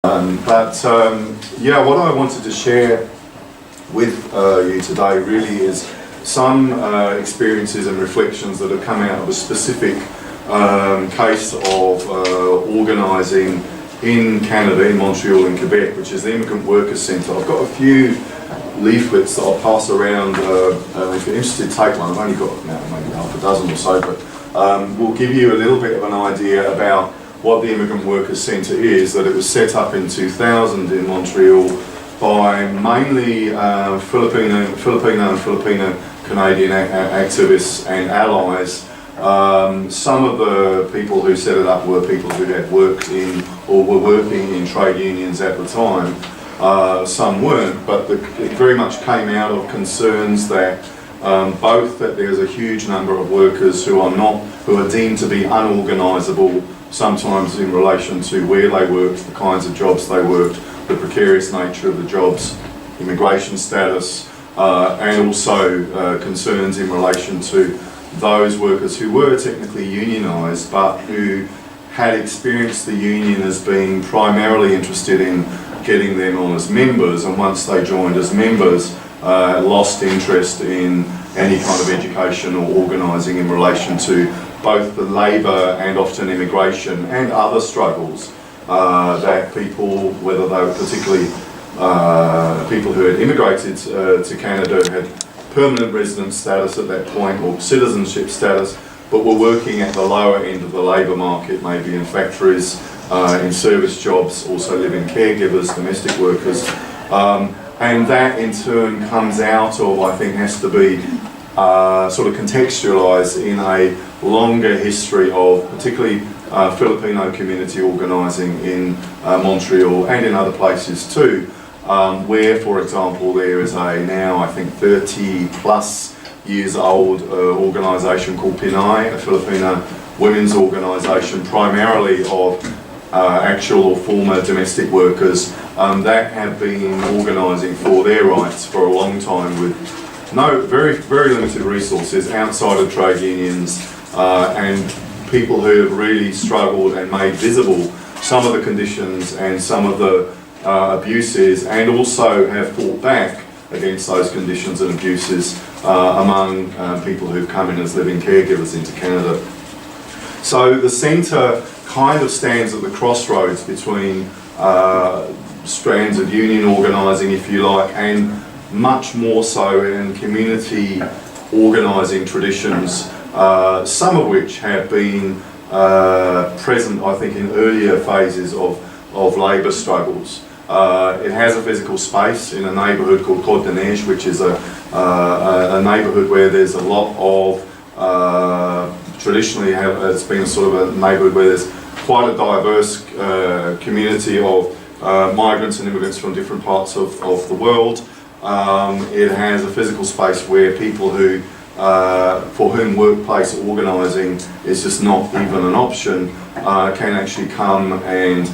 Yeah, what I wanted to share with you today really is some experiences and reflections that have come out of a specific case of organising in Canada, in Montreal, in Quebec, which is the Immigrant Workers Centre. I've got a few leaflets that I'll pass around. If you're interested, take one. I've only got maybe half a dozen or so, but we'll give you a little bit of an idea about what the Immigrant Workers Centre is. That it was set up in 2000 in Montreal by mainly Filipino and Filipino Canadian activists and allies. Some of the people who set it up were people who had worked in or were working in trade unions at the time. Some weren't, but it very much came out of concerns that both that there's a huge number of workers who are deemed to be unorganisable, sometimes in relation to where they worked, the kinds of jobs they worked, the precarious nature of the jobs, immigration status, and also concerns in relation to those workers who were technically unionised but who had experienced the union as being primarily interested in getting them on as members, and once they joined as members, lost interest in any kind of education or organising in relation to both the labour and often immigration and other struggles that people, whether they were particularly people who had immigrated to Canada, had permanent residence status at that point or citizenship status, but were working at the lower end of the labour market, maybe in factories, in service jobs, also living caregivers, domestic workers. And that in turn comes out of, I think, has to be sort of contextualised in a longer history of particularly Filipino community organising in Montreal and in other places too, where, for example, there is a now, I think, 30 plus years old organisation called PINAI, a Filipino women's organisation, primarily of actual or former domestic workers that have been organising for their rights for a long time with very limited resources outside of trade unions and people who have really struggled and made visible some of the conditions and some of the abuses, and also have fought back against those conditions and abuses among people who've come in as living caregivers into Canada. So the centre kind of stands at the crossroads between strands of union organising, if you like, and much more so in community organising traditions, some of which have been present, I think, in earlier phases of labour struggles. It has a physical space in a neighbourhood called Côte de Neige, which is a neighbourhood where there's a lot of, traditionally it's been sort of a neighbourhood where there's quite a diverse community of migrants and immigrants from different parts of the world. It has a physical space where people who, for whom workplace organising is just not even an option, can actually come and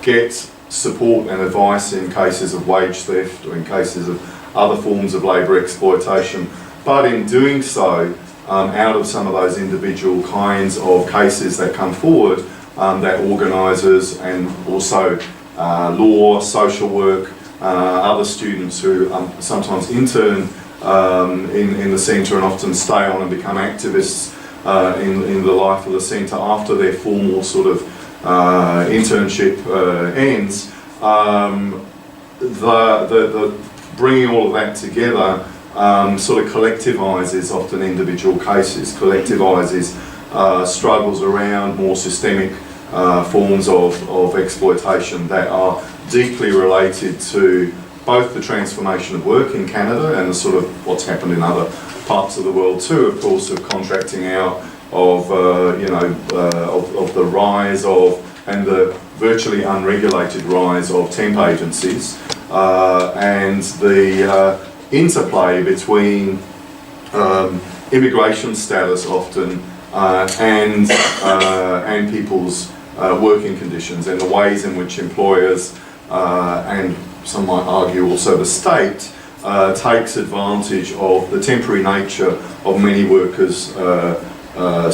get support and advice in cases of wage theft or in cases of other forms of labour exploitation. But in doing so, out of some of those individual kinds of cases that come forward, that organisers and also law, social work, other students who sometimes intern in the centre and often stay on and become activists in the life of the centre after their formal sort of internship ends. The bringing all of that together sort of collectivises often individual cases, collectivises struggles around more systemic forms of exploitation that are deeply related to both the transformation of work in Canada and the sort of what's happened in other parts of the world too, of course, of contracting out, of of the rise of and the virtually unregulated rise of temp agencies, and the interplay between immigration status often and people's working conditions, and the ways in which employers and some might argue also the state takes advantage of the temporary nature of many workers'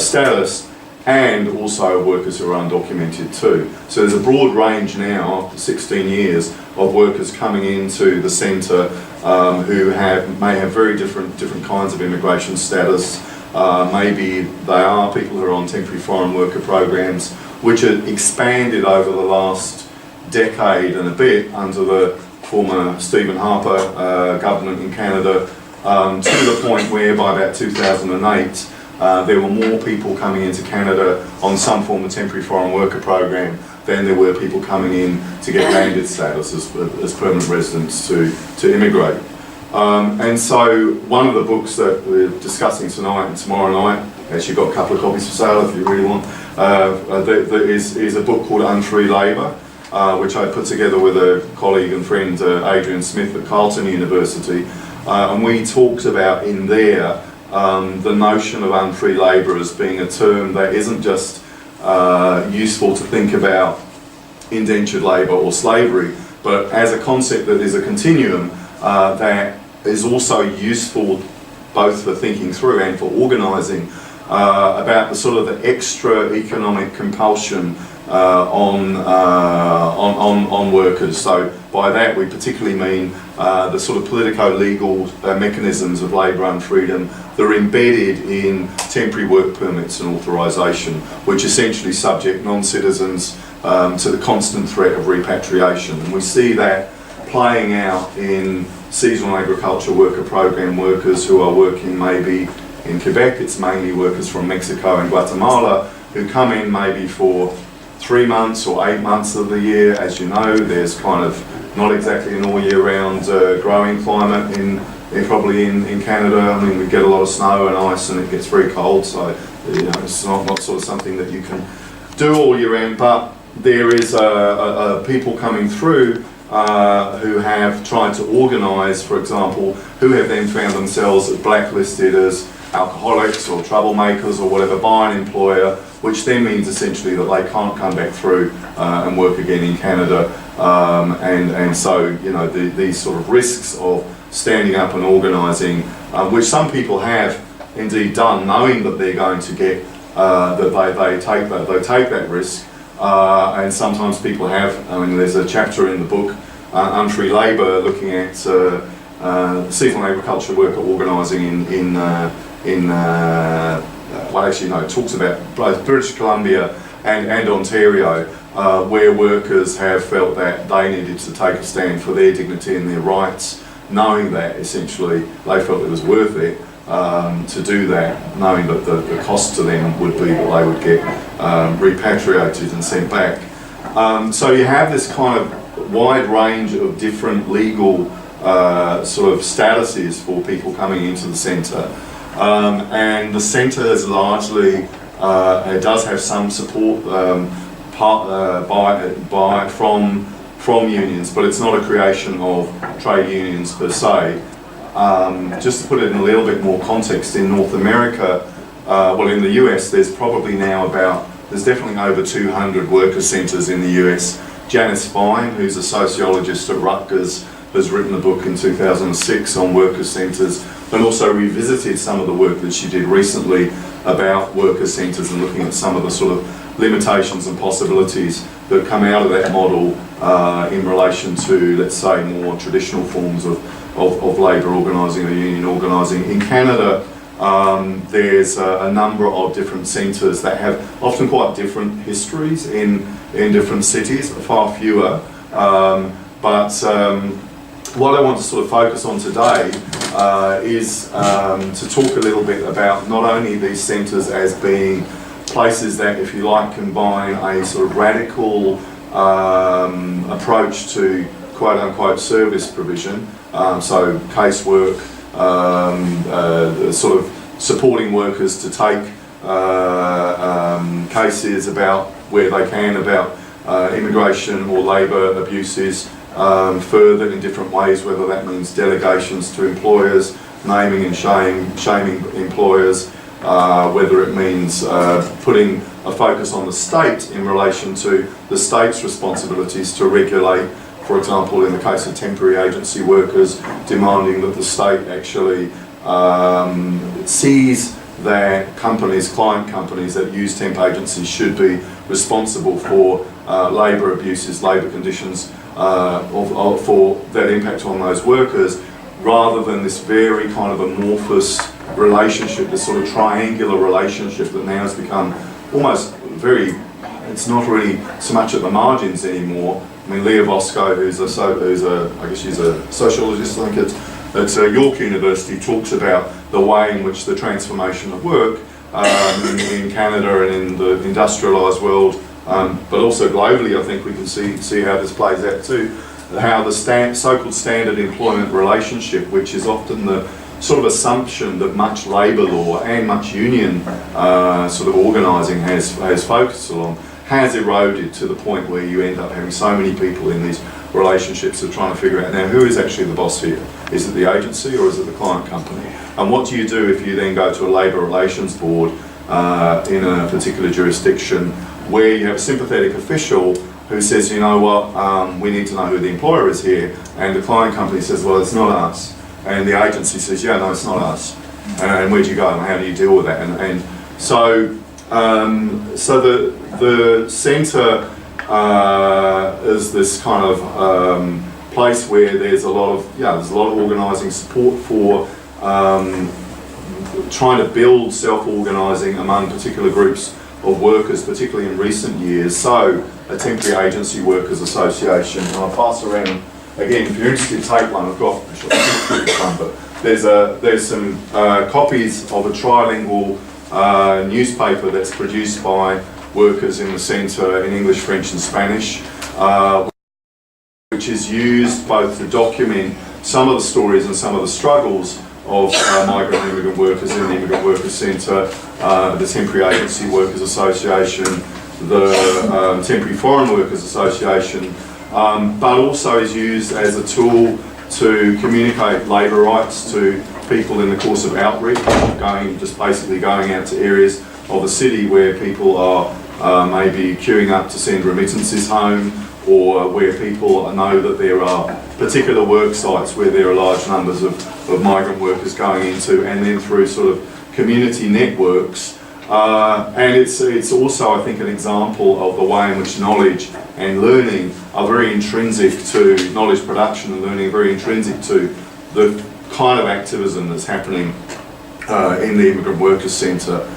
status and also workers who are undocumented too. So there's a broad range now, after 16 years, of workers coming into the centre who may have very different kinds of immigration status. Maybe they are people who are on temporary foreign worker programs, which have expanded over the last decade and a bit under the former Stephen Harper government in Canada, to the point where by about 2008 there were more people coming into Canada on some form of temporary foreign worker program than there were people coming in to get landed status as permanent residents to immigrate. And so one of the books that we're discussing tonight and tomorrow night, actually got a couple of copies for sale if you really want, is a book called Unfree Labour, which I put together with a colleague and friend, Adrian Smith at Carleton University. And we talked about in there the notion of unfree labour as being a term that isn't just useful to think about indentured labour or slavery, but as a concept that is a continuum that is also useful both for thinking through and for organising about the sort of the extra economic compulsion on workers. So by that we particularly mean the sort of politico-legal mechanisms of labour unfreedom that are embedded in temporary work permits and authorisation, which essentially subject non-citizens to the constant threat of repatriation. And we see that playing out in seasonal agriculture worker program workers who are working maybe in Quebec. It's mainly workers from Mexico and Guatemala who come in maybe for 3 months or 8 months of the year. As you know, there's kind of not exactly an all year round growing climate probably in Canada. I mean, we get a lot of snow and ice and it gets very cold, so it's not sort of something that you can do all year round, but there is people coming through who have tried to organise, for example, who have then found themselves blacklisted as alcoholics or troublemakers or whatever by an employer, which then means essentially that they can't come back through and work again in Canada. And so, these sort of risks of standing up and organising, which some people have indeed done, knowing that they're going to get, that they take that risk. And sometimes people have, there's a chapter in the book, Unfree Labour, looking at seasonal agriculture worker organising it talks about both British Columbia and Ontario, where workers have felt that they needed to take a stand for their dignity and their rights, knowing that essentially they felt it was worth it to do that, knowing that the cost to them would be that they would get repatriated and sent back. So you have this kind of wide range of different legal sort of statuses for people coming into the centre. And the centre is largely, it does have some support from unions, but it's not a creation of trade unions per se. Just to put it in a little bit more context, in North America, in the US, there's probably now there's definitely over 200 worker centres in the US. Janice Fine, who's a sociologist at Rutgers, has written a book in 2006 on worker centres, and also revisited some of the work that she did recently about worker centres and looking at some of the sort of limitations and possibilities that come out of that model in relation to, let's say, more traditional forms of labour organising or union organising. In Canada, there's a number of different centres that have often quite different histories in different cities, far fewer. What I want to sort of focus on today is to talk a little bit about not only these centres as being places that, if you like, combine a sort of radical approach to quote-unquote service provision, so casework, sort of supporting workers to take cases about where they can about immigration or labour abuses further in different ways, whether that means delegations to employers, naming and shaming employers, whether it means putting a focus on the state in relation to the state's responsibilities to regulate, for example, in the case of temporary agency workers, demanding that the state actually sees that companies, client companies that use temp agencies should be responsible for labour abuses, labour conditions for that impact on those workers, rather than this very kind of amorphous relationship, this sort of triangular relationship that now has become almost very, it's not really so much at the margins anymore. I mean, Leah Bosco, who's I guess she's a sociologist, I think at York University, talks about the way in which the transformation of work in Canada and in the industrialised world, but also globally, I think we can see how this plays out too. How the so-called standard employment relationship, which is often the sort of assumption that much labour law and much union sort of organising has focused along, has eroded to the point where you end up having so many people in these relationships of trying to figure out now who is actually the boss here. Is it the agency or is it the client company? And what do you do if you then go to a labour relations board in a particular jurisdiction where you have a sympathetic official who says, you know what, we need to know who the employer is here, and the client company says, well, it's not us, and the agency says, yeah, no, it's not us, and where do you go and how do you deal with that? And so the centre is this kind of place where there's a lot of organising support for trying to build self-organising among particular groups of workers, particularly in recent years. So a temporary agency workers association, and I'll pass around again if you're interested, take one. I've got one, but there's some copies of a trilingual newspaper that's produced by workers in the centre in English, French and Spanish, which is used both to document some of the stories and some of the struggles of migrant and immigrant workers in the Immigrant Workers Centre, the Temporary Agency Workers Association, the Temporary Foreign Workers Association, but also is used as a tool to communicate labour rights to people in the course of outreach, basically going out to areas of the city where people are maybe queuing up to send remittances home, or where people know that there are particular work sites where there are large numbers of migrant workers going into, and then through sort of community networks. And it's also, I think, an example of the way in which knowledge and learning are very intrinsic to knowledge production, and learning very intrinsic to the kind of activism that's happening in the Immigrant Workers Centre.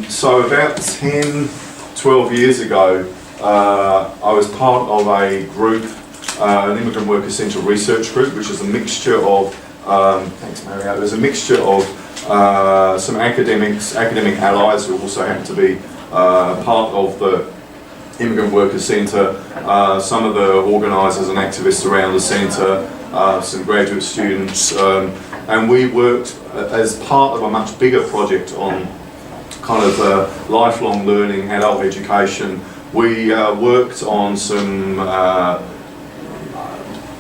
So about 10, 12 years ago, I was part of a group, an Immigrant Workers Centre research group, which is a mixture of, thanks Mario, there's a mixture of some academic allies who also happen to be part of the Immigrant Workers Centre, some of the organisers and activists around the centre, some graduate students, and we worked as part of a much bigger project on kind of lifelong learning, adult education. We worked on some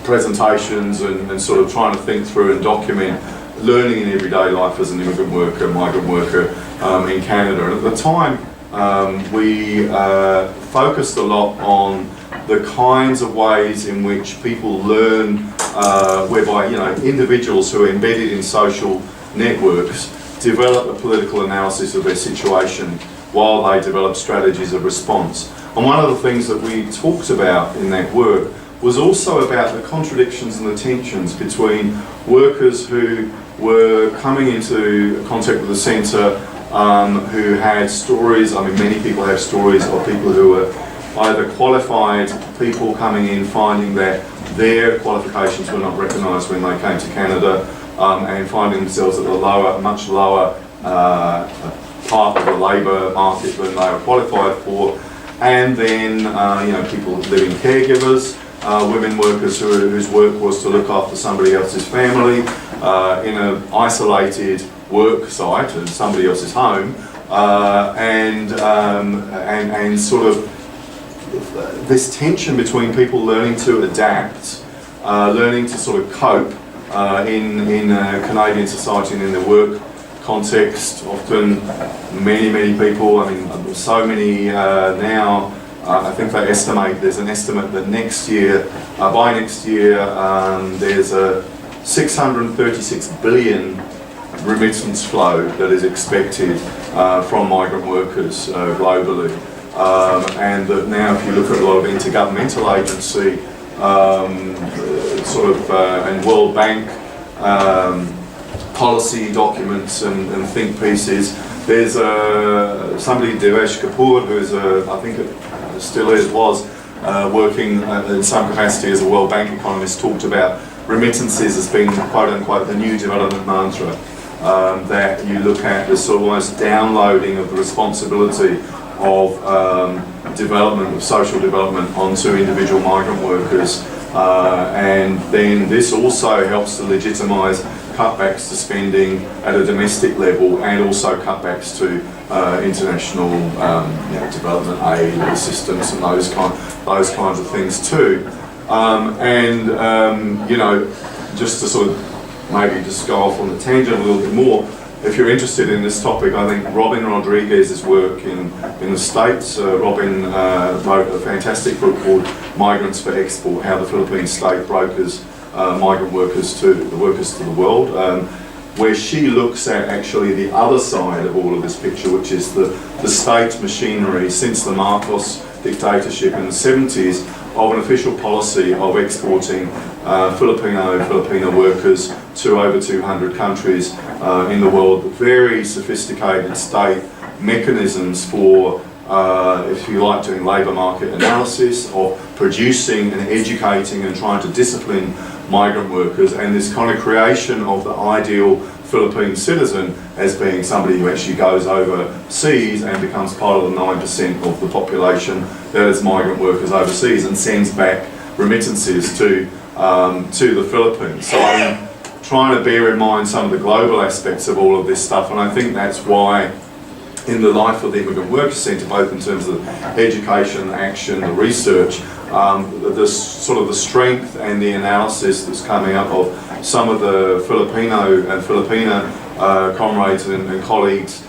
presentations and sort of trying to think through and document learning in everyday life as an immigrant worker, migrant worker in Canada. And at the time, we focused a lot on the kinds of ways in which people learn, whereby individuals who are embedded in social networks develop a political analysis of their situation while they develop strategies of response. And one of the things that we talked about in that work was also about the contradictions and the tensions between workers who were coming into contact with the centre, who had stories. I mean, many people have stories of people who were either qualified people coming in finding that their qualifications were not recognised when they came to Canada, and finding themselves at a much lower part of the labour market than they were qualified for. And then people living caregivers, women workers whose work was to look after somebody else's family in an isolated work site in somebody else's home, and sort of this tension between people learning to adapt, learning to sort of cope in Canadian society and in the work context. Often many people, I mean so many now, I think they estimate, there's an estimate that next year, by next year, there's a $636 billion remittance flow that is expected from migrant workers globally. And that now, if you look at a lot of intergovernmental agency and World Bank policy documents and think pieces, there's somebody, Devesh Kapoor, who's I think it still was working in some capacity as a World Bank economist, talked about remittances as being quote unquote the new development mantra. That you look at this sort of almost downloading of the responsibility of development, of social development onto individual migrant workers, and then this also helps to legitimise cutbacks to spending at a domestic level, and also cutbacks to international development aid assistance and those kinds of things too. Just to sort of maybe just go off on the tangent a little bit more, if you're interested in this topic, I think Robin Rodriguez's work in the States, Robin wrote a fantastic book called Migrants for Export, How the Philippine State Brokers Migrant Workers to the World, where she looks at actually the other side of all of this picture, which is the state machinery since the Marcos dictatorship in the 70s of an official policy of exporting Filipino workers to over 200 countries in the world. Very sophisticated state mechanisms for, if you like, doing labour market analysis, or producing and educating and trying to discipline migrant workers, and this kind of creation of the ideal Philippine citizen as being somebody who actually goes overseas and becomes part of the 9% of the population that is migrant workers overseas and sends back remittances to the Philippines. So I'm trying to bear in mind some of the global aspects of all of this stuff, and I think that's why in the life of the Immigrant Workers Centre, both in terms of education, action, the research, the strength and the analysis that's coming up of some of the Filipino and Filipina comrades and colleagues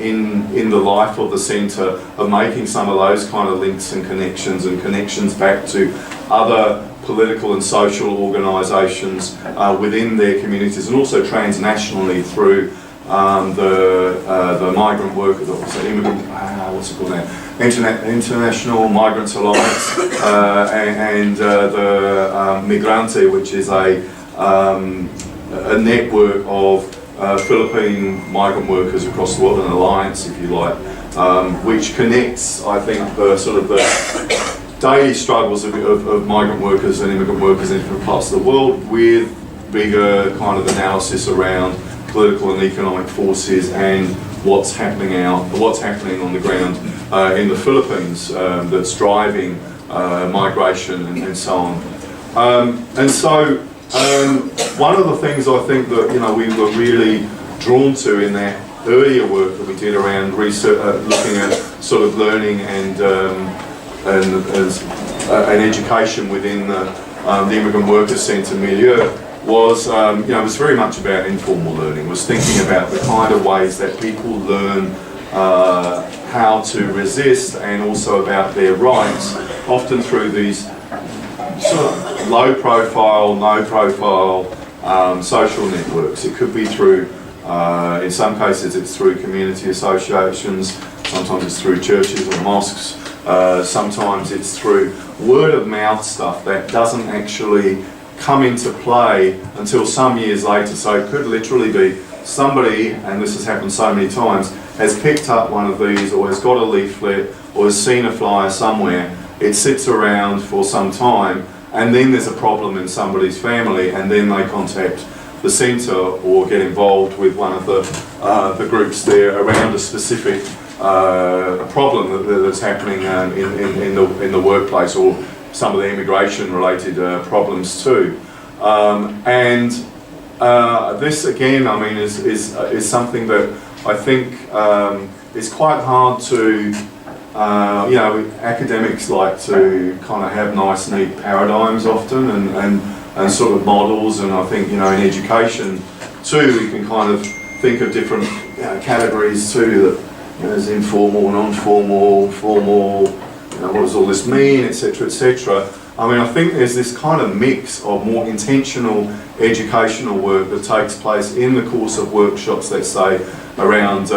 in the life of the centre, of making some of those kind of links and connections back to other political and social organisations within their communities, and also transnationally through the migrant workers, so immigrant, what's it called now? International Migrants Alliance, and the Migrante, which is a network of Philippine migrant workers across the world, an alliance, if you like, which connects, I think, the daily struggles of migrant workers and immigrant workers in different parts of the world with bigger kind of analysis around political and economic forces and what's happening on the ground in the Philippines that's driving migration and so on. One of the things I think that we were really drawn to in that earlier work that we did around research, looking at sort of learning and education within the Immigrant Workers Centre milieu was, was very much about informal learning, was thinking about the kind of ways that people learn how to resist, and also about their rights, often through these sort of low profile, no profile social networks. It could be through, in some cases it's through community associations, sometimes it's through churches or mosques, sometimes it's through word of mouth stuff that doesn't actually come into play until some years later. So it could literally be somebody, and this has happened so many times, has picked up one of these, or has got a leaflet, or has seen a flyer somewhere. It sits around for some time, and then there's a problem in somebody's family, and then they contact the centre or get involved with one of the groups there around a specific problem that's happening in the workplace, or some of the immigration-related problems too. This again, I mean, is something that I think is quite hard to. Academics like to kind of have nice, neat paradigms often, and sort of models, and I think in education too, we can kind of think of different categories too. That there's informal, non-formal, formal. What does all this mean, etc., etc. I mean, I think there's this kind of mix of more intentional educational work that takes place in the course of workshops, let's say, around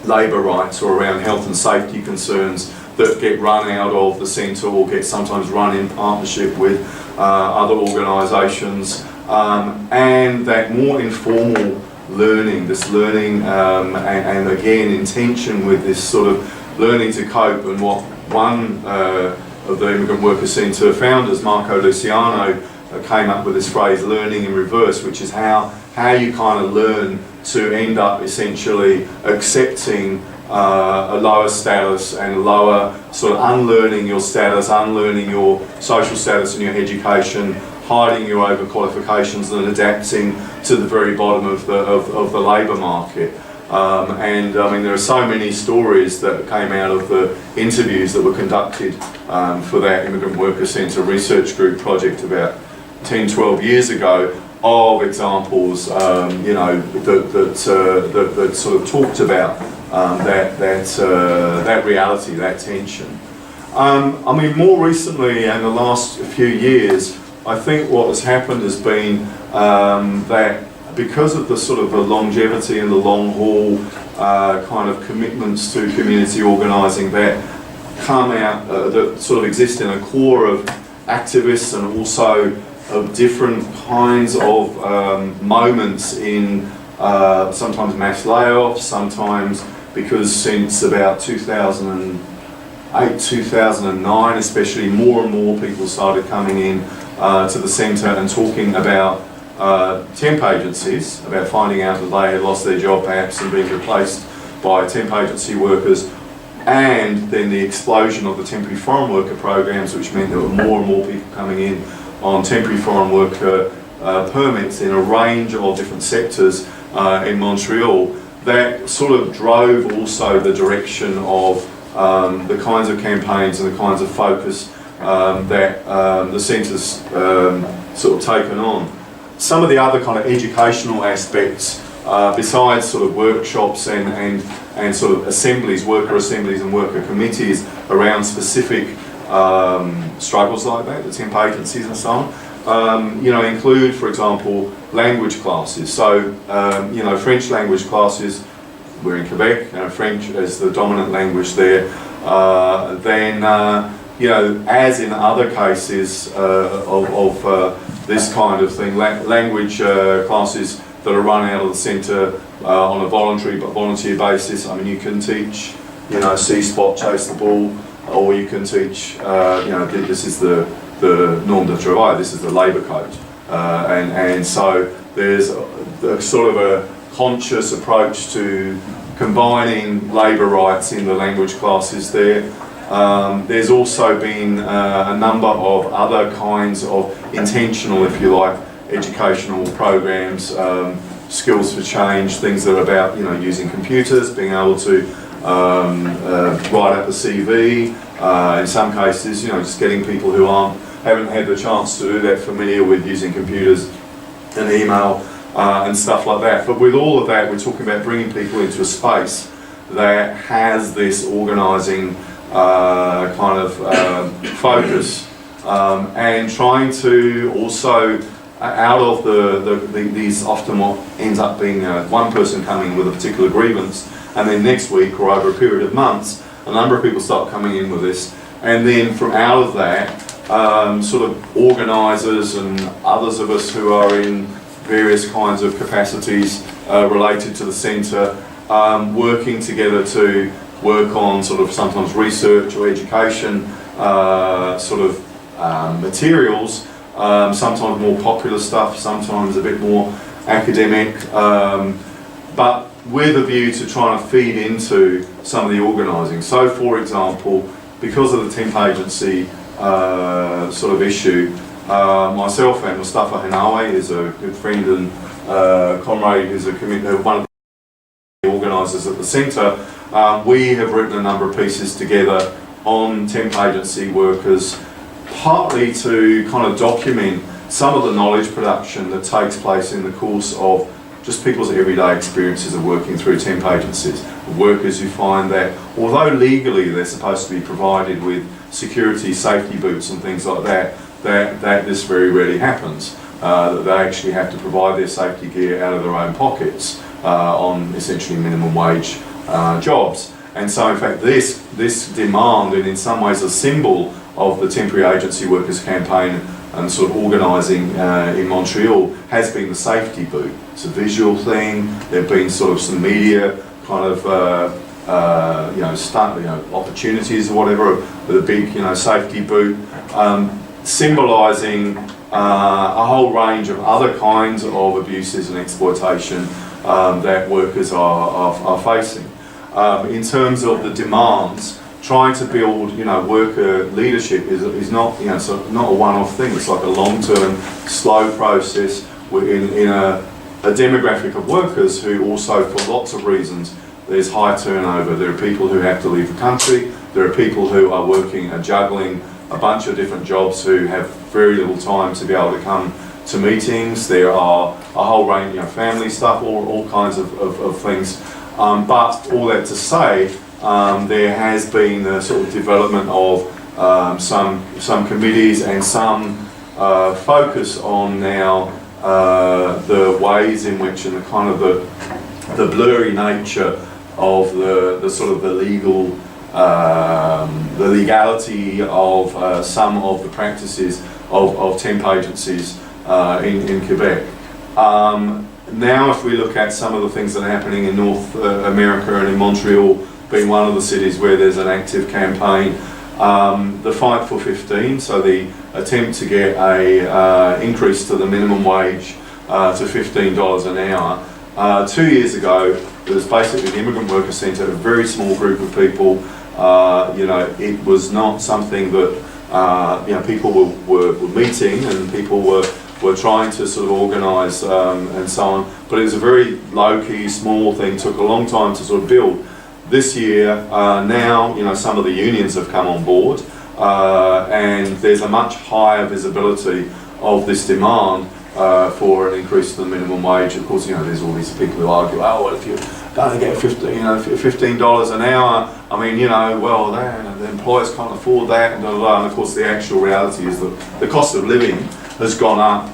labour rights or around health and safety concerns that get run out of the centre or get sometimes run in partnership with other organisations, and that more informal learning, this learning and again in tension with this sort of learning to cope, and what one of the Immigrant Worker Centre founders, Marco Luciano, came up with this phrase, learning in reverse, which is how you kind of learn to end up essentially accepting a lower status and lower, sort of unlearning your status, unlearning your social status and your education, hiding your overqualifications and adapting to the very bottom of the labour market. And I mean, there are so many stories that came out of the interviews that were conducted for that Immigrant Worker Centre research group project about 10, 12 years ago, of examples, you know, that sort of talked about that reality, that tension. I mean, more recently, in the last few years, I think what has happened has been that because of the sort of the longevity and the long haul kind of commitments to community organising that come out, that sort of exist in a core of activists and also of different kinds of moments in sometimes mass layoffs, sometimes because since about 2008, 2009 especially, more and more people started coming in to the centre and talking about temp agencies, about finding out that they had lost their job perhaps and being replaced by temp agency workers, and then the explosion of the temporary foreign worker programs, which meant there were more and more people coming in on temporary foreign worker permits in a range of different sectors in Montreal. That sort of drove also the direction of the kinds of campaigns and the kinds of focus that the centre's sort of taken on. Some of the other kind of educational aspects, besides sort of workshops and sort of assemblies, worker assemblies and worker committees around specific struggles like that, the temp agencies and so on, you know, include, for example, language classes. So, you know, French language classes, we're in Quebec, you know, French as the dominant language there, then, you know, as in other cases of this kind of thing, language classes that are run out of the centre on a volunteer basis. I mean, you can teach, you know, see-spot, chase the ball, or you can teach, you know, this is the norme de travail, this is the labour code. And so there's a sort of a conscious approach to combining labour rights in the language classes there. There's also been a number of other kinds of intentional, if you like, educational programs, skills for change, things that are about, you know, using computers, being able to write up a CV, in some cases, you know, just getting people who haven't had the chance to do that, familiar with using computers and email and stuff like that. But with all of that, we're talking about bringing people into a space that has this organising kind of focus, and trying to also, out of these often what ends up being one person coming with a particular grievance, and then next week or over a period of months, a number of people start coming in with this, and then from out of that, sort of organisers and others of us who are in various kinds of capacities related to the centre, working together to work on sort of sometimes research or education sort of materials, sometimes more popular stuff, sometimes a bit more academic, but with a view to trying to feed into some of the organising. So for example, because of the temp agency sort of issue, myself and Mustafa Hanawi is a good friend and comrade who's one of the organisers at the centre. We have written a number of pieces together on temp agency workers, partly to kind of document some of the knowledge production that takes place in the course of just people's everyday experiences of working through temp agencies. Workers who find that although legally they're supposed to be provided with security, safety boots and things like that this very rarely happens. That they actually have to provide their safety gear out of their own pockets on essentially minimum wage jobs. And so in fact this demand, and in some ways a symbol of the temporary agency workers campaign and sort of organising in Montreal, has been the safety boot. It's a visual thing. There have been sort of some media kind of opportunities or whatever with a big safety boot, symbolising a whole range of other kinds of abuses and exploitation that workers are facing. In terms of the demands, trying to build, worker leadership is not, it's not a one-off thing. It's like a long-term, slow process in a demographic of workers who also, for lots of reasons, there's high turnover. There are people who have to leave the country. There are people who are working and juggling a bunch of different jobs who have very little time to be able to come to meetings. There are a whole range, family stuff, all kinds of things. But all that to say, there has been a sort of development of some committees and some focus on now the ways in which, and the kind of the blurry nature of the sort of the legality of some of the practices of temp agencies in Quebec. Now if we look at some of the things that are happening in North America and in Montreal being one of the cities where there's an active campaign, the Fight for 15, so the attempt to get a increase to the minimum wage to $15 an hour. 2 years ago, it was basically the Immigrant Worker Centre, a very small group of people. It was not something that people were meeting and people were trying to sort of organise and so on. But it was a very low-key, small thing. Took a long time to sort of build. This year, now some of the unions have come on board, and there's a much higher visibility of this demand for an increase to the minimum wage. Of course, there's all these people who argue, oh, well, if you're going to get $15 an hour, I mean, well, the employers can't afford that, and blah, blah, blah. And of course, the actual reality is that the cost of living has gone up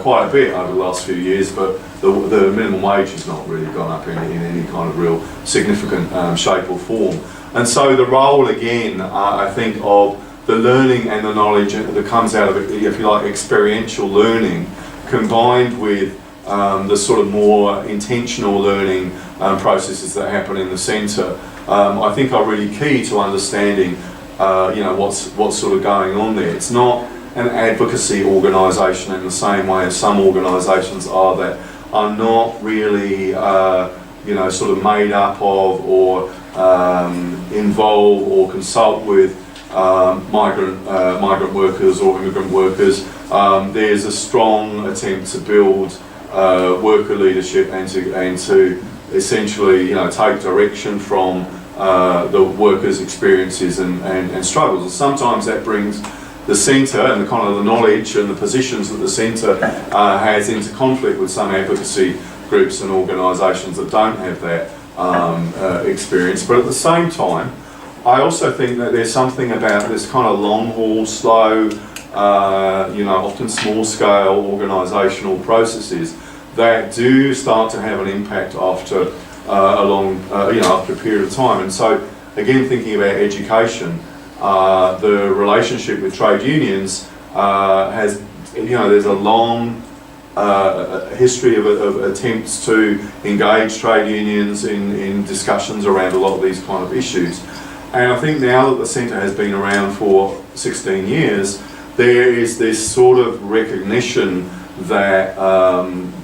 quite a bit over the last few years, but the minimum wage has not really gone up in any kind of real significant shape or form. And so the role, again, I think, of the learning and the knowledge that comes out of it, if you like, experiential learning, combined with the sort of more intentional learning processes that happen in the centre, I think are really key to understanding, what's sort of going on there. It's not an advocacy organisation in the same way as some organisations are that are not really, sort of made up of or involve or consult with migrant workers or immigrant workers. There's a strong attempt to build worker leadership and to essentially, take direction from the workers' experiences and struggles. And sometimes that brings the centre and the kind of the knowledge and the positions that the centre has into conflict with some advocacy groups and organisations that don't have that experience. But at the same time, I also think that there's something about this kind of long haul, slow, often small scale organisational processes that do start to have an impact after after a period of time. And so, again, thinking about education, the relationship with trade unions has, there's a long history of attempts to engage trade unions in discussions around a lot of these kind of issues. And I think now that the centre has been around for 16 years, there is this sort of recognition that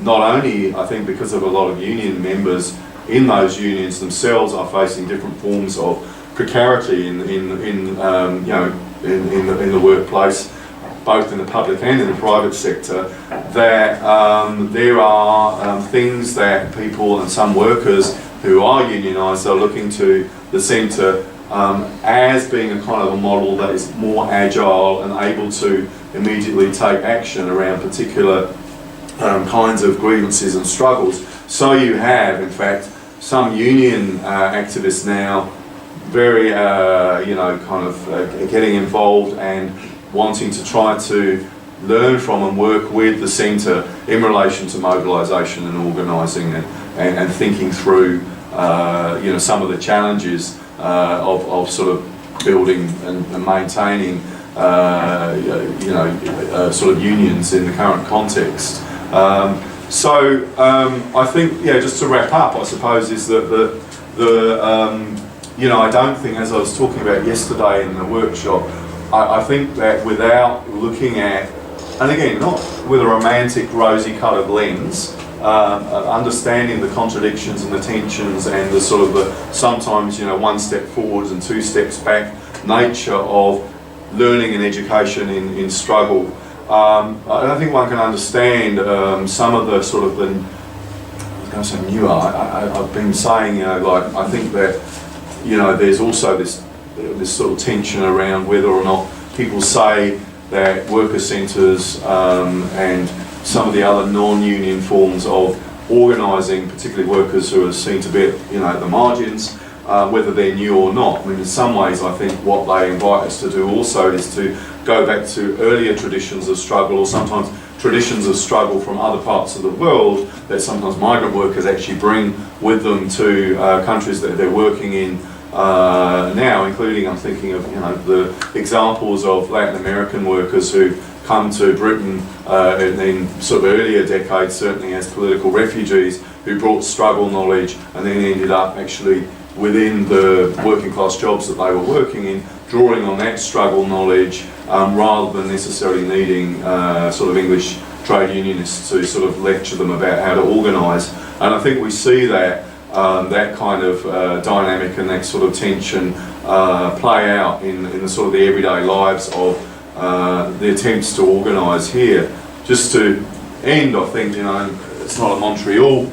not only, I think, because of a lot of union members in those unions themselves are facing different forms of precarity in the workplace, both in the public and in the private sector, that there are things that people and some workers who are unionised are looking to the centre as being a kind of a model that is more agile and able to immediately take action around particular kinds of grievances and struggles. So you have, in fact, some union activists now very, kind of getting involved and wanting to try to learn from and work with the centre in relation to mobilisation and organising and thinking through, some of the challenges of sort of building and maintaining, sort of unions in the current context. So I think, just to wrap up, I suppose, is that I don't think, as I was talking about yesterday in the workshop, I think that without looking at, and again, not with a romantic, rosy-coloured lens, understanding the contradictions and the tensions and the sort of the sometimes, one step forwards and two steps back nature of learning and education in struggle. I don't think one can understand some of the sort of the, I was going to say newer, I've been saying, I think that, there's also this sort of tension around whether or not people say that worker centres and some of the other non-union forms of organising, particularly workers who are seen to be at the margins, whether they're new or not. I mean, in some ways, I think what they invite us to do also is to go back to earlier traditions of struggle, or sometimes traditions of struggle from other parts of the world that sometimes migrant workers actually bring with them to countries that they're working in now, including, I'm thinking of the examples of Latin American workers who come to Britain in sort of earlier decades, certainly as political refugees, who brought struggle knowledge and then ended up actually within the working class jobs that they were working in, drawing on that struggle knowledge rather than necessarily needing sort of English trade unionists to sort of lecture them about how to organise. And I think we see that that kind of dynamic and that sort of tension play out in the sort of the everyday lives of the attempts to organise here. Just to end, I think, it's not a Montreal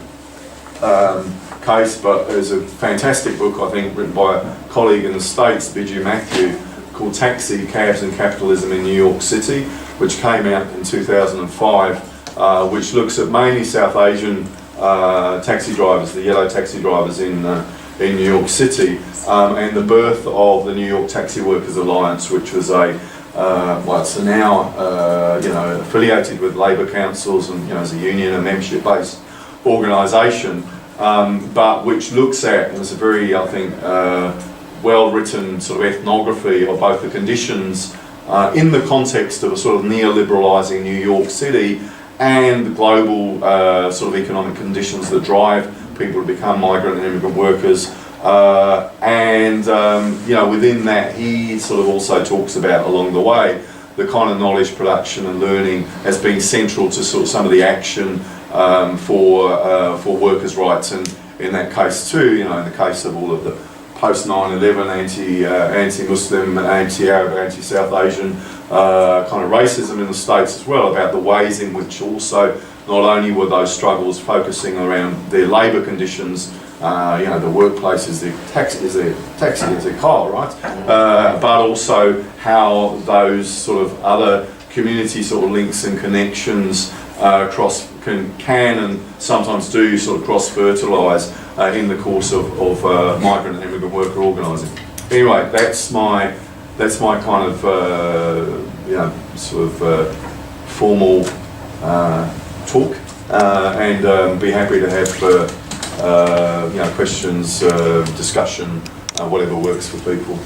case, but there's a fantastic book, I think, written by a colleague in the States, Biju Matthew, called Taxi, Cabs and Capitalism in New York City, which came out in 2005, which looks at mainly South Asian taxi drivers, the yellow taxi drivers in New York City, and the birth of the New York Taxi Workers Alliance, which was it's now affiliated with labour councils and as a union and membership-based organisation, but which looks at, and it's a very, I think, well-written sort of ethnography of both the conditions in the context of a sort of neoliberalising New York City and the global sort of economic conditions that drive people to become migrant and immigrant workers. Within that, he sort of also talks about, along the way, the kind of knowledge production and learning as being central to sort of some of the action for workers' rights, and in that case too, in the case of all of the post 9/11 anti-Muslim, anti-Arab, anti-South Asian kind of racism in the States as well, about the ways in which also not only were those struggles focusing around their labour conditions, the workplace is their taxi, is their car, right? But also how those sort of other community sort of links and connections can and sometimes do sort of cross-fertilise in the course of migrant and immigrant worker organising. Anyway, that's my kind of formal talk, and be happy to have questions, discussion, whatever works for people.